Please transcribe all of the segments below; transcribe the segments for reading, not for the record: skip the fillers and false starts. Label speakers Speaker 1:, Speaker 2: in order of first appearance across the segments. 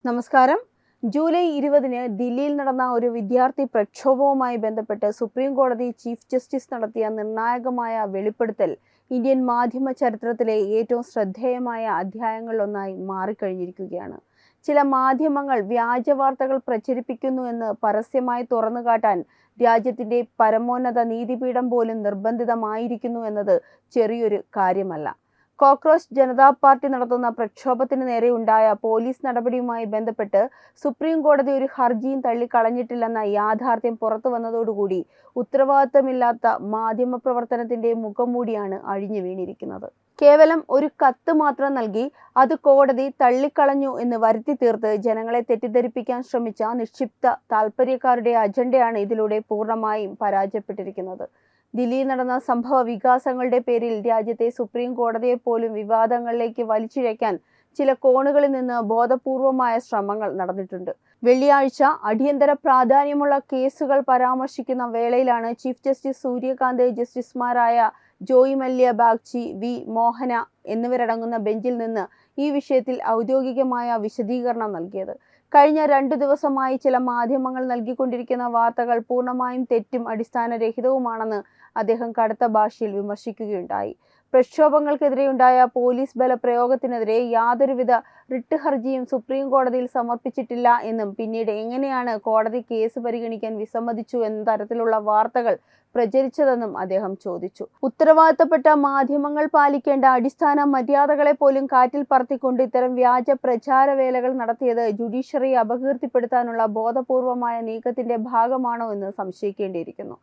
Speaker 1: നമസ്കാരം. ജൂലൈ 20-ന് ദില്ലിയിൽ നടന്ന ഒരു വിദ്യാർത്ഥി പ്രക്ഷോഭവുമായി ബന്ധപ്പെട്ട് സുപ്രീം കോടതി ചീഫ് ജസ്റ്റിസ് നടത്തിയ നിർണായകമായ വെളിപ്പെടുത്തൽ ഇന്ത്യൻ മാധ്യമ ചരിത്രത്തിലെ ഏറ്റവും ശ്രദ്ധേയമായ അധ്യായങ്ങളിലൊന്നായി മാറിക്കഴിഞ്ഞിരിക്കുകയാണ്. ചില മാധ്യമങ്ങൾ വ്യാജ വാർത്തകൾ പ്രചരിപ്പിക്കുന്നു എന്ന് പരസ്യമായി തുറന്നുകാട്ടാൻ രാജ്യത്തിന്റെ പരമോന്നത നീതിപീഠം പോലും നിർബന്ധിതമായിരിക്കുന്നു എന്നത് ചെറിയൊരു കാര്യമല്ല. കോക്രോച്ച് ജനതാ പാർട്ടി നടത്തുന്ന പ്രക്ഷോഭത്തിന് നേരെയുണ്ടായ പോലീസ് നടപടിയുമായി ബന്ധപ്പെട്ട് സുപ്രീം കോടതി ഒരു ഹർജിയും തള്ളിക്കളഞ്ഞിട്ടില്ലെന്ന യാഥാർത്ഥ്യം പുറത്തു വന്നതോടുകൂടി ഉത്തരവാദിത്തമില്ലാത്ത മാധ്യമ പ്രവർത്തനത്തിന്റെ മുഖംമൂടിയാണ് അഴിഞ്ഞു വീണിരിക്കുന്നത്. കേവലം ഒരു കത്ത് മാത്രം നൽകി അത് കോടതി തള്ളിക്കളഞ്ഞു എന്ന് വരുത്തി തീർത്ത് ജനങ്ങളെ തെറ്റിദ്ധരിപ്പിക്കാൻ ശ്രമിച്ച നിക്ഷിപ്ത താൽപര്യക്കാരുടെ അജണ്ടയാണ് ഇതിലൂടെ പൂർണ്ണമായും പരാജയപ്പെട്ടിരിക്കുന്നത്. ദില്ലിയിൽ നടന്ന സംഭവ വികാസങ്ങളുടെ പേരിൽ രാജ്യത്തെ സുപ്രീം കോടതിയെ പോലും വിവാദങ്ങളിലേക്ക് വലിച്ചിഴയ്ക്കാൻ ചില കോണുകളിൽ നിന്ന് ബോധപൂർവമായ ശ്രമങ്ങൾ നടന്നിട്ടുണ്ട്. വെള്ളിയാഴ്ച അടിയന്തര പ്രാധാന്യമുള്ള കേസുകൾ പരാമർശിക്കുന്ന വേളയിലാണ് ചീഫ് ജസ്റ്റിസ് സൂര്യകാന്ത്, ജസ്റ്റിസുമാരായ ജോയ് മല്യ ബാഗ്ചി, വി മോഹന എന്നിവരടങ്ങുന്ന ബെഞ്ചിൽ നിന്ന് ഈ വിഷയത്തിൽ ഔദ്യോഗികമായ വിശദീകരണം നൽകിയത്. കഴിഞ്ഞ 2 ദിവസമായി ചില മാധ്യമങ്ങൾ നൽകിക്കൊണ്ടിരിക്കുന്ന വാർത്തകൾ പൂർണ്ണമായും തെറ്റും അടിസ്ഥാനരഹിതവുമാണെന്ന് അദ്ദേഹം കടുത്ത ഭാഷയിൽ വിമർശിക്കുകയുണ്ടായി. പ്രക്ഷോഭങ്ങൾക്കെതിരെയുണ്ടായ പോലീസ് ബലപ്രയോഗത്തിനെതിരെ യാതൊരുവിധ റിട്ട് ഹർജിയും സുപ്രീം കോടതിയിൽ സമർപ്പിച്ചിട്ടില്ല എന്നും പിന്നീട് എങ്ങനെയാണ് കോടതി കേസ് പരിഗണിക്കാൻ വിസമ്മതിച്ചു എന്ന തരത്തിലുള്ള വാർത്തകൾ പ്രചരിച്ചതെന്നും അദ്ദേഹം ചോദിച്ചു. ഉത്തരവാദിത്തപ്പെട്ട മാധ്യമങ്ങൾ പാലിക്കേണ്ട അടിസ്ഥാന മര്യാദകളെ പോലും കാറ്റിൽ പറത്തിക്കൊണ്ട് ഇത്തരം വ്യാജ പ്രചാരവേലകൾ നടത്തിയത് ജുഡീഷ്യറിയെ അപകീർത്തിപ്പെടുത്താനുള്ള ബോധപൂർവമായ നീക്കത്തിന്റെ ഭാഗമാണോ എന്ന് സംശയിക്കേണ്ടിയിരിക്കുന്നു.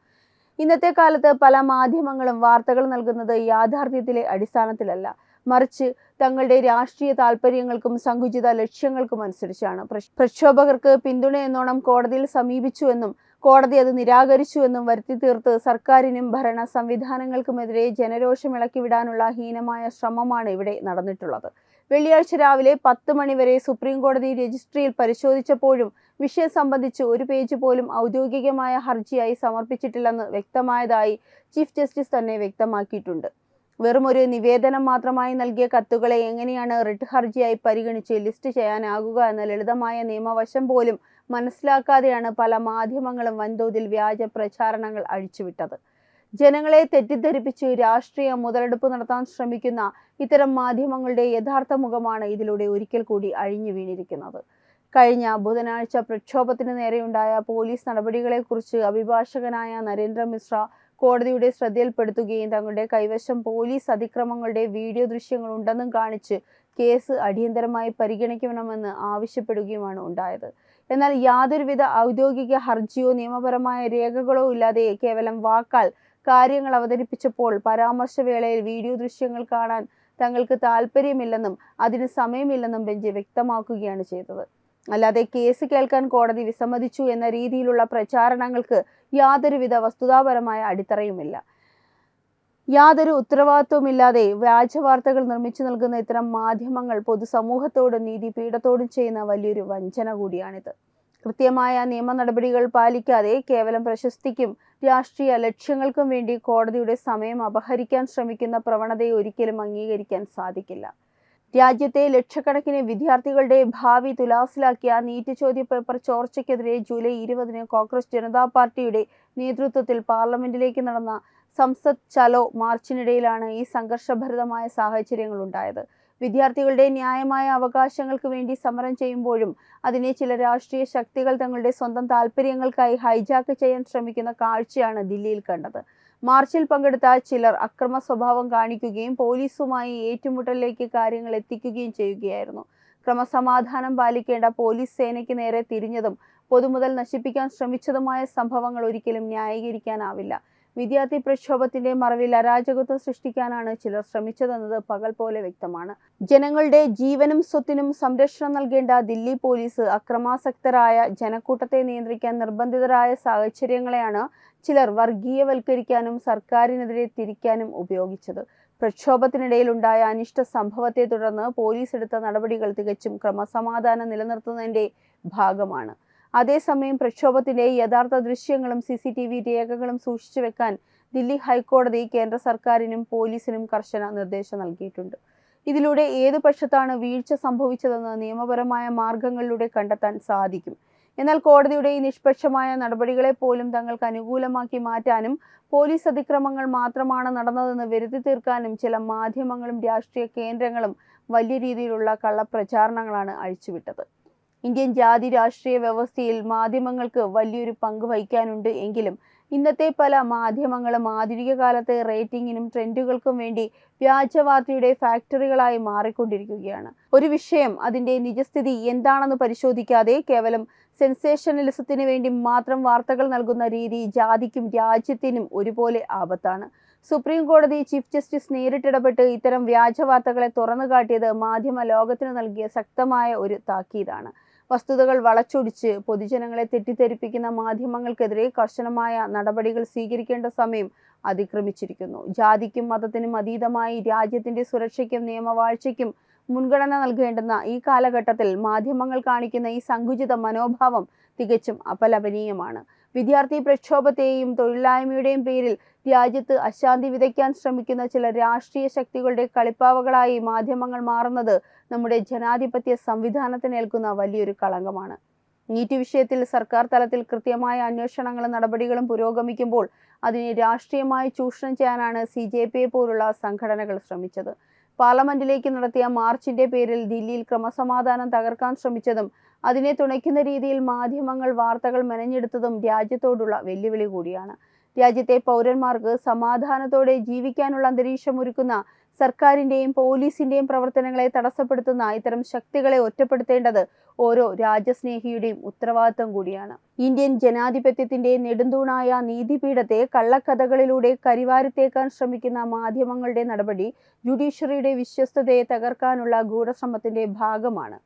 Speaker 1: ഇന്നത്തെ കാലത്ത് പല മാധ്യമങ്ങളും വാർത്തകൾ നൽകുന്നത് യാഥാർത്ഥ്യത്തിലെ അടിസ്ഥാനത്തിലല്ല, മറിച്ച് തങ്ങളുടെ രാഷ്ട്രീയ താൽപര്യങ്ങൾക്കും സങ്കുചിത ലക്ഷ്യങ്ങൾക്കും അനുസരിച്ചാണ്. പ്രക്ഷോഭകർക്ക് പിന്തുണയെന്നോണം കോടതിയിൽ സമീപിച്ചുവെന്നും കോടതി അത് നിരാകരിച്ചുവെന്നും വരുത്തി തീർത്ത് സർക്കാരിനും ഭരണ സംവിധാനങ്ങൾക്കുമെതിരെ ജനരോഷം ഇളക്കിവിടാനുള്ള ഹീനമായ ശ്രമമാണ് ഇവിടെ നടന്നിട്ടുള്ളത്. വെള്ളിയാഴ്ച രാവിലെ 10 മണി വരെ സുപ്രീം കോടതി രജിസ്ട്രിയിൽ പരിശോധിച്ചപ്പോഴും വിഷയം സംബന്ധിച്ച് ഒരു പേജ് പോലും ഔദ്യോഗികമായ ഹർജിയായി സമർപ്പിച്ചിട്ടില്ലെന്ന് വ്യക്തമായതായി ചീഫ് ജസ്റ്റിസ് തന്നെ വ്യക്തമാക്കിയിട്ടുണ്ട്. വെറുമൊരു നിവേദനം മാത്രമായി നൽകിയ കത്തുകളെ എങ്ങനെയാണ് റിട്ട് ഹർജിയായി പരിഗണിച്ച് ലിസ്റ്റ് ചെയ്യാനാകുക എന്ന ലളിതമായ നിയമവശം പോലും മനസ്സിലാക്കാതെയാണ് പല മാധ്യമങ്ങളും വൻതോതിൽ വ്യാജ പ്രചാരണങ്ങൾ അഴിച്ചുവിട്ടത്. ജനങ്ങളെ തെറ്റിദ്ധരിപ്പിച്ച് രാഷ്ട്രീയ മുതലെടുപ്പ് നടത്താൻ ശ്രമിക്കുന്ന ഇത്തരം മാധ്യമങ്ങളുടെ യഥാർത്ഥ മുഖമാണ് ഇതിലൂടെ ഒരിക്കൽ കൂടി അഴിഞ്ഞു വീണിരിക്കുന്നത്. കഴിഞ്ഞ ബുധനാഴ്ച പ്രക്ഷോഭത്തിന് നേരെയുണ്ടായ പോലീസ് നടപടികളെക്കുറിച്ച് അഭിഭാഷകനായ നരേന്ദ്ര മിശ്ര കോടതിയുടെ ശ്രദ്ധയിൽപ്പെടുത്തുകയും തങ്ങളുടെ കൈവശം പോലീസ് അതിക്രമങ്ങളുടെ വീഡിയോ ദൃശ്യങ്ങൾ ഉണ്ടെന്നും കാണിച്ച് കേസ് അടിയന്തരമായി പരിഗണിക്കണമെന്ന് ആവശ്യപ്പെടുകയുമാണ് ഉണ്ടായത്. എന്നാൽ യാതൊരുവിധ ഔദ്യോഗിക ഹർജിയോ നിയമപരമായ രേഖകളോ ഇല്ലാതെ കേവലം വാക്കാൽ കാര്യങ്ങൾ അവതരിപ്പിച്ചപ്പോൾ പരാമർശവേളയിൽ വീഡിയോ ദൃശ്യങ്ങൾ കാണാൻ തങ്ങൾക്ക് താല്പര്യമില്ലെന്നും അതിന് സമയമില്ലെന്നും ബെഞ്ച് വ്യക്തമാക്കുകയാണ് ചെയ്തത്. അല്ലാതെ കേസ് കേൾക്കാൻ കോടതി വിസമ്മതിച്ചു എന്ന രീതിയിലുള്ള പ്രചാരണങ്ങൾക്ക് യാതൊരുവിധ വസ്തുതാപരമായ അടിത്തറയുമില്ല. യാതൊരു ഉത്തരവാദിത്വമില്ലാതെ വ്യാജ വാർത്തകൾ നിർമ്മിച്ചു നൽകുന്ന ഇത്തരം മാധ്യമങ്ങൾ പൊതുസമൂഹത്തോടും നീതിപീഠത്തോടും ചെയ്യുന്ന വലിയൊരു വഞ്ചന കൂടിയാണിത്. കൃത്യമായ നിയമ നടപടികൾ പാലിക്കാതെ കേവലം പ്രശസ്തിക്കും രാഷ്ട്രീയ ലക്ഷ്യങ്ങൾക്കും വേണ്ടി കോടതിയുടെ സമയം അപഹരിക്കാൻ ശ്രമിക്കുന്ന പ്രവണതയെ ഒരിക്കലും അംഗീകരിക്കാൻ സാധിക്കില്ല. രാജ്യത്തെ ലക്ഷക്കണക്കിന് വിദ്യാർത്ഥികളുടെ ഭാവി തുലാസിലാക്കിയ നീറ്റ് ചോദ്യപേപ്പർ ചോർച്ചയ്ക്കെതിരെ ജൂലൈ 20-ന് കോക്രോച്ച് ജനതാ പാർട്ടിയുടെ നേതൃത്വത്തിൽ പാർലമെന്റിലേക്ക് നടന്ന സംസദ് ചലോ മാർച്ചിനിടയിലാണ് ഈ സംഘർഷഭരിതമായ സാഹചര്യങ്ങൾ ഉണ്ടായത്. വിദ്യാർത്ഥികളുടെ ന്യായമായ അവകാശങ്ങൾക്ക് വേണ്ടി സമരം ചെയ്യുമ്പോഴും അതിനെ ചില രാഷ്ട്രീയ ശക്തികൾ തങ്ങളുടെ സ്വന്തം താൽപര്യങ്ങൾക്കായി ഹൈജാക്ക് ചെയ്യാൻ ശ്രമിക്കുന്ന കാഴ്ചയാണ് ദില്ലിയിൽ കണ്ടത്. മാർച്ചിൽ പങ്കെടുത്ത ചിലർ അക്രമ സ്വഭാവം കാണിക്കുകയും പോലീസുമായി ഏറ്റുമുട്ടലിലേക്ക് കാര്യങ്ങൾ എത്തിക്കുകയും ചെയ്യുകയായിരുന്നു. ക്രമസമാധാനം പാലിക്കേണ്ട പോലീസ് സേനയ്ക്ക് നേരെ തിരിഞ്ഞതും പൊതുമുതൽ നശിപ്പിക്കാൻ ശ്രമിച്ചതുമായ സംഭവങ്ങൾ ഒരിക്കലും ന്യായീകരിക്കാനാവില്ല. വിദ്യാർത്ഥി പ്രക്ഷോഭത്തിന്റെ മറവിൽ അരാജകത്വം സൃഷ്ടിക്കാനാണ് ചിലർ ശ്രമിച്ചതെന്നത് പകൽ പോലെ വ്യക്തമാണ്. ജനങ്ങളുടെ ജീവനും സ്വത്തിനും സംരക്ഷണം നൽകേണ്ട ദില്ലി പോലീസ് അക്രമാസക്തരായ ജനക്കൂട്ടത്തെ നിയന്ത്രിക്കാൻ നിർബന്ധിതരായ സാഹചര്യങ്ങളെയാണ് ചിലർ വർഗീയവൽക്കരിക്കാനും സർക്കാരിനെതിരെ തിരിക്കാനും ഉപയോഗിച്ചത്. പ്രക്ഷോഭത്തിനിടയിലുണ്ടായ അനിഷ്ട സംഭവത്തെ തുടർന്ന് പോലീസ് എടുത്ത നടപടികൾ തികച്ചും ക്രമസമാധാനം നിലനിർത്തുന്നതിന്റെ ഭാഗമാണ്. അതേസമയം പ്രക്ഷോഭത്തിന്റെ യഥാർത്ഥ ദൃശ്യങ്ങളും CCTV രേഖകളും സൂക്ഷിച്ചു വെക്കാൻ ദില്ലി ഹൈക്കോടതി കേന്ദ്ര സർക്കാരിനും പോലീസിനും കർശന നിർദ്ദേശം നൽകിയിട്ടുണ്ട്. ഇതിലൂടെ ഏതു പക്ഷത്താണ് വീഴ്ച സംഭവിച്ചതെന്ന് നിയമപരമായ മാർഗങ്ങളിലൂടെ കണ്ടെത്താൻ സാധിക്കും. എന്നാൽ കോടതിയുടെ ഈ നിഷ്പക്ഷമായ നടപടികളെ പോലും തങ്ങൾക്ക് അനുകൂലമാക്കി മാറ്റാനും പോലീസ് അതിക്രമങ്ങൾ മാത്രമാണ് നടന്നതെന്ന് വരുത്തി തീർക്കാനും ചില മാധ്യമങ്ങളും രാഷ്ട്രീയ കേന്ദ്രങ്ങളും വലിയ രീതിയിലുള്ള കള്ളപ്രചാരണങ്ങളാണ് അഴിച്ചുവിട്ടത്. ഇന്ത്യൻ ജാതി രാഷ്ട്രീയ വ്യവസ്ഥയിൽ മാധ്യമങ്ങൾക്ക് വലിയൊരു പങ്ക് വഹിക്കാനുണ്ട് എങ്കിലും ഇന്നത്തെ പല മാധ്യമങ്ങളും ആധുനിക കാലത്തെ റേറ്റിംഗിനും ട്രെൻഡുകൾക്കും വേണ്ടി വ്യാജവാർത്തയുടെ ഫാക്ടറികളായി മാറിക്കൊണ്ടിരിക്കുകയാണ്. ഒരു വിഷയം അതിന്റെ നിജസ്ഥിതി എന്താണെന്ന് പരിശോധിക്കാതെ കേവലം സെൻസേഷനലിസത്തിന് വേണ്ടി മാത്രം വാർത്തകൾ നൽകുന്ന രീതി ജാതിക്കും രാജ്യത്തിനും ഒരുപോലെ ആപത്താണ്. സുപ്രീം കോടതി ചീഫ് ജസ്റ്റിസ് നേരിട്ടിടപെട്ട് ഇത്തരം വ്യാജവാർത്തകളെ തുറന്നുകാട്ടിയത് മാധ്യമ ലോകത്തിന് നൽകിയ ശക്തമായ ഒരു താക്കീതാണ്. വസ്തുതകൾ വളച്ചൊടിച്ച് പൊതുജനങ്ങളെ തെറ്റിദ്ധരിപ്പിക്കുന്ന മാധ്യമങ്ങൾക്കെതിരെ കർശനമായ നടപടികൾ സ്വീകരിക്കേണ്ട സമയം അതിക്രമിച്ചിരിക്കുന്നു. ജാതിക്കും മതത്തിനും അതീതമായി രാജ്യത്തിന്റെ സുരക്ഷയ്ക്കും നിയമവാഴ്ചയ്ക്കും മുൻഗണന നൽകേണ്ടുന്ന ഈ കാലഘട്ടത്തിൽ മാധ്യമങ്ങൾ കാണിക്കുന്ന ഈ സങ്കുചിത മനോഭാവം തികച്ചും അപലപനീയമാണ്. വിദ്യാർത്ഥി പ്രക്ഷോഭത്തെയും തൊഴിലില്ലായ്മയുടെയും പേരിൽ രാജ്യത്ത് അശാന്തി വിതയ്ക്കാൻ ശ്രമിക്കുന്ന ചില രാഷ്ട്രീയ ശക്തികളുടെ കളിപ്പാവകളായി മാധ്യമങ്ങൾ മാറുന്നത് നമ്മുടെ ജനാധിപത്യ സംവിധാനത്തിനേൽക്കുന്ന വലിയൊരു കളങ്കമാണ്. നീറ്റ് വിഷയത്തിൽ സർക്കാർ തലത്തിൽ കൃത്യമായ അന്വേഷണങ്ങളും നടപടികളും പുരോഗമിക്കുമ്പോൾ അതിനെ രാഷ്ട്രീയമായി ചൂഷണം ചെയ്യാനാണ് CJP പോലുള്ള സംഘടനകൾ ശ്രമിച്ചത്. പാർലമെന്റിലേക്ക് നടത്തിയ മാർച്ചിന്റെ പേരിൽ ദില്ലിയിൽ ക്രമസമാധാനം തകർക്കാൻ ശ്രമിച്ചതും അതിനെ തുണയ്ക്കുന്ന രീതിയിൽ മാധ്യമങ്ങൾ വാർത്തകൾ മെനഞ്ഞെടുത്തതും രാജ്യത്തോടുള്ള വെല്ലുവിളി കൂടിയാണ്. രാജ്യത്തെ പൗരന്മാർക്ക് സമാധാനത്തോടെ ജീവിക്കാനുള്ള അന്തരീക്ഷം ഒരുക്കുന്ന സർക്കാരിന്റെയും പോലീസിന്റെയും പ്രവർത്തനങ്ങളെ തടസ്സപ്പെടുത്തുന്ന ഇത്തരം ശക്തികളെ ഒറ്റപ്പെടുത്തേണ്ടത് ഓരോ രാജ്യസ്നേഹിയുടെയും ഉത്തരവാദിത്തം കൂടിയാണ്. ഇന്ത്യൻ ജനാധിപത്യത്തിന്റെ നെടുന്തൂണായ നീതിപീഠത്തെ കള്ളക്കഥകളിലൂടെ കരിവാരിത്തേക്കാൻ ശ്രമിക്കുന്ന മാധ്യമങ്ങളുടെ നടപടി ജുഡീഷ്യറിയുടെ വിശ്വസ്തതയെ തകർക്കാനുള്ള ഗൂഢശ്രമത്തിന്റെ ഭാഗമാണ്.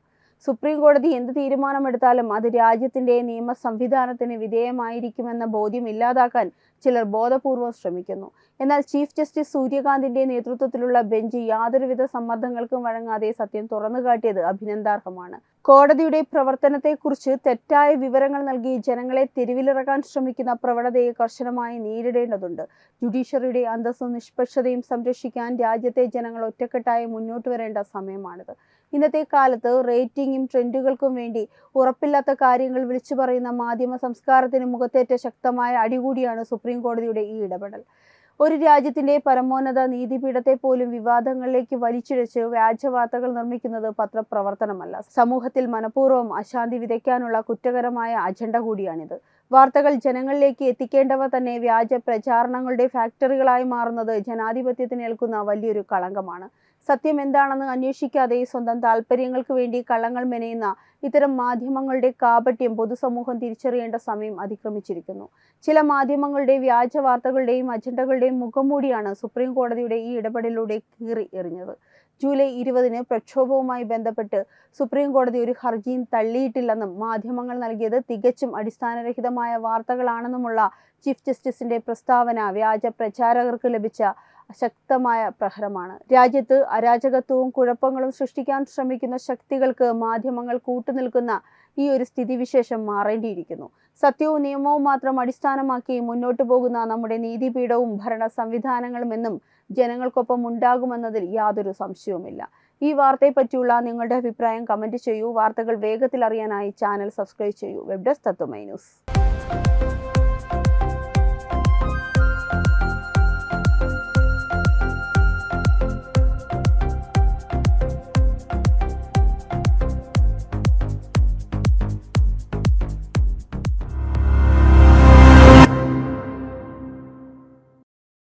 Speaker 1: സുപ്രീം കോടതി എന്ത് തീരുമാനമെടുത്താലും അത് രാജ്യത്തിന്റെ നിയമ സംവിധാനത്തിന് വിധേയമായിരിക്കുമെന്ന ബോധ്യം ഇല്ലാതാക്കാൻ ചിലർ ബോധപൂർവം ശ്രമിക്കുന്നു. എന്നാൽ ചീഫ് ജസ്റ്റിസ് സൂര്യകാന്തിന്റെ നേതൃത്വത്തിലുള്ള ബെഞ്ച് യാതൊരുവിധ സമ്മർദ്ദങ്ങൾക്കും വഴങ്ങാതെ സത്യം തുറന്നുകാട്ടിയത് അഭിനന്ദാർഹമാണ്. കോടതിയുടെ പ്രവർത്തനത്തെക്കുറിച്ച് തെറ്റായ വിവരങ്ങൾ നൽകി ജനങ്ങളെ തെരുവിലിറക്കാൻ ശ്രമിക്കുന്ന പ്രവണതയെ കർശനമായി നേരിടേണ്ടതുണ്ട്. ജുഡീഷ്യറിയുടെ അന്തസ്സും നിഷ്പക്ഷതയും സംരക്ഷിക്കാൻ രാജ്യത്തെ ജനങ്ങൾ ഒറ്റക്കെട്ടായി മുന്നോട്ട് വരേണ്ട സമയമാണിത്. ഇന്നത്തെ കാലത്ത് റേറ്റിംഗും ട്രെൻഡുകൾക്കും വേണ്ടി ഉറപ്പില്ലാത്ത കാര്യങ്ങൾ വിളിച്ചു പറയുന്ന മാധ്യമ സംസ്കാരത്തിന് മുഖത്തേറ്റ ശക്തമായ അടികൂടിയാണ് സുപ്രീം കോടതിയുടെ ഈ ഇടപെടൽ. ഒരു രാജ്യത്തിന്റെ പരമോന്നത നീതിപീഠത്തെ പോലും വിവാദങ്ങളിലേക്ക് വലിച്ചിഴച്ച് വ്യാജവാർത്തകൾ നിർമ്മിക്കുന്നത് പത്രപ്രവർത്തനമല്ല, സമൂഹത്തിൽ മനഃപൂർവ്വം അശാന്തി വിതയ്ക്കാനുള്ള കുറ്റകരമായ അജണ്ട കൂടിയാണിത്. വാർത്തകൾ ജനങ്ങളിലേക്ക് എത്തിക്കേണ്ടവ തന്നെ വ്യാജ പ്രചാരണങ്ങളുടെ ഫാക്ടറികളായി മാറുന്നത് ജനാധിപത്യത്തിനേൽക്കുന്ന വലിയൊരു കളങ്കമാണ്. സത്യം എന്താണെന്ന് അന്വേഷിക്കാതെ സ്വന്തം താല്പര്യങ്ങൾക്ക് വേണ്ടി കള്ളങ്ങൾ മെനയുന്ന ഇത്തരം മാധ്യമങ്ങളുടെ കാപട്യം പൊതുസമൂഹം തിരിച്ചറിയേണ്ട സമയം അതിക്രമിച്ചിരിക്കുന്നു. ചില മാധ്യമങ്ങളുടെ വ്യാജ വാർത്തകളുടെയും അജണ്ടകളുടെയും മുഖംമൂടിയാണ് സുപ്രീം കോടതിയുടെ ഈ ഇടപെടലിലൂടെ കീറി എറിഞ്ഞത്. ജൂലൈ 20-ന് പ്രക്ഷോഭവുമായി ബന്ധപ്പെട്ട് സുപ്രീം കോടതി ഒരു ഹർജിയും തള്ളിയിട്ടില്ലെന്നും മാധ്യമങ്ങൾ നൽകിയത് തികച്ചും അടിസ്ഥാനരഹിതമായ വാർത്തകളാണെന്നുമുള്ള ചീഫ് ജസ്റ്റിസിന്റെ പ്രസ്താവന വ്യാജ പ്രചാരകർക്ക് ലഭിച്ച ശക്തമായ പ്രഹരമാണ്. രാജ്യത്ത് അരാജകത്വവും കുഴപ്പങ്ങളും സൃഷ്ടിക്കാൻ ശ്രമിക്കുന്ന ശക്തികൾക്ക് മാധ്യമങ്ങൾ കൂട്ടുനിൽക്കുന്ന ഈ ഒരു സ്ഥിതിവിശേഷം മാറേണ്ടിയിരിക്കുന്നു. സത്യവും നിയമവും മാത്രം അടിസ്ഥാനമാക്കി മുന്നോട്ടു പോകുന്ന നമ്മുടെ നീതിപീഠവും ഭരണ സംവിധാനങ്ങളും എന്നും ജനങ്ങൾക്കൊപ്പം ഉണ്ടാകുമെന്നതിൽ യാതൊരു സംശയവുമില്ല. ഈ വാർത്തയെ പറ്റിയുള്ള നിങ്ങളുടെ അഭിപ്രായം കമന്റ് ചെയ്യൂ. വാർത്തകൾ വേഗത്തിൽ അറിയാനായി ചാനൽ സബ്സ്ക്രൈബ് ചെയ്യൂ. വെബ് ഡെസ്ക് തത്വമൈ ന്യൂസ്.